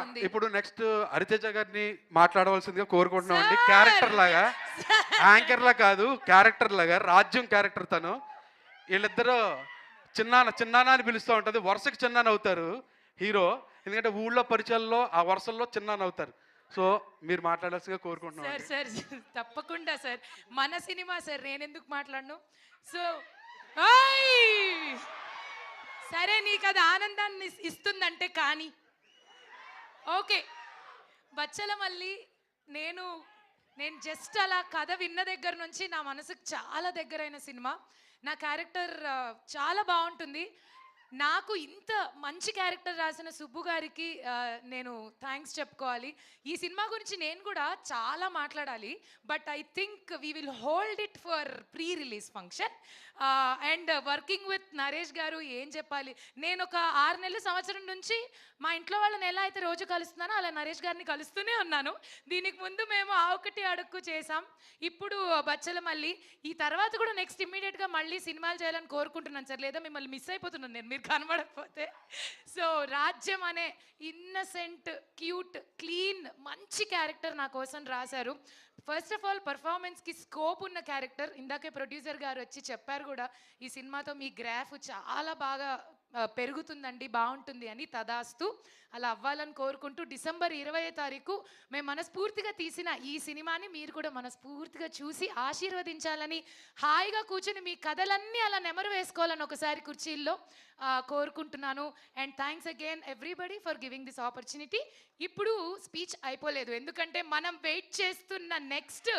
ఉంది. ఇప్పుడు నెక్స్ట్ హరితేజ గారిని మాట్లాడవలసిందిగా కోరుకుంటున్నామండి. సార్! క్యారెక్టర్ లాగా, యాంకర్ లా కాదు, క్యారెక్టర్ లాగా, రాజ్యం క్యారెక్టర్ తను. వీళ్ళిద్దరూ చిన్నాన్న చిన్నాన్న అని పిలుస్తూ ఉంటుంది. వరుసకి చిన్నాన్న అవుతారు హీరో. ఎందుకంటే ఊళ్ళో పరిచయాల్లో ఆ వరుసల్లో చిన్నాన్న అవుతారు. సో మీరు మాట్లాడాల్సిందిగా కోరుకుంటున్నాం. సార్ సార్ తప్పకుండా సార్. మన సినిమా సార్, నేనెందుకు మాట్లాడను. సో సరే, నీకు అది ఆనందాన్ని ఇస్తుందంటే కానీ ఓకే. బచ్చల మల్లి నేను నేను జస్ట్ అలా కథ విన్న దగ్గర నుంచి నా మనసుకు చాలా దగ్గరైన సినిమా. నా క్యారెక్టర్ చాలా బాగుంటుంది. నాకు ఇంత మంచి క్యారెక్టర్ రాసిన సుబ్బు గారికి నేను థ్యాంక్స్ చెప్పుకోవాలి. ఈ సినిమా గురించి నేను కూడా చాలా మాట్లాడాలి, but I think we will hold it for pre release function. And working with Naresh గారు ఏం చెప్పాలి. నేను ఒక 6 నెలల సంవత్సరం నుంచి మా ఇంట్లో వాళ్ళని ఎలా అయితే రోజు కలుస్తున్నానో అలా నరేష్ గారిని కలుస్తూనే ఉన్నాను. దీనికి ముందు మేము ఆ ఒకటి అడుక్కు చేసాం, ఇప్పుడు బచ్చల మల్లి. ఈ తర్వాత కూడా నెక్స్ట్ ఇమ్మీడియట్గా మళ్ళీ సినిమాలు చేయాలని కోరుకుంటున్నాను సార్, లేదా మిమ్మల్ని మిస్ అయిపోతున్నాను నేను మీరు కనబడకపోతే. సో రాజ్యం అనే ఇన్నసెంట్, క్యూట్, క్లీన్, మంచి క్యారెక్టర్ నా కోసం రాశారు. ఫస్ట్ ఆఫ్ ఆల్ పర్ఫార్మెన్స్కి స్కోప్ ఉన్న క్యారెక్టర్. ఇందాకే ప్రొడ్యూసర్ గారు వచ్చి చెప్పారు కూడా, ఈ సినిమాతో మీ గ్రాఫ్ చాలా బాగా పెరుగుతుందండి, బాగుంటుంది అని. తదాస్తు అలా అవ్వాలని కోరుకుంటూ, డిసెంబర్ 20వ తారీఖు మేము మనస్ఫూర్తిగా తీసిన ఈ సినిమాని మీరు కూడా మనస్ఫూర్తిగా చూసి ఆశీర్వదించాలని, హాయిగా కూర్చుని మీ కథలన్నీ అలా నెమరు వేసుకోవాలని ఒకసారి కుర్చీల్లో కోరుకుంటున్నాను. And thanks again everybody for giving this opportunity. ఇప్పుడు స్పీచ్ అయిపోలేదు, ఎందుకంటే మనం వెయిట్ చేస్తున్న నెక్స్ట్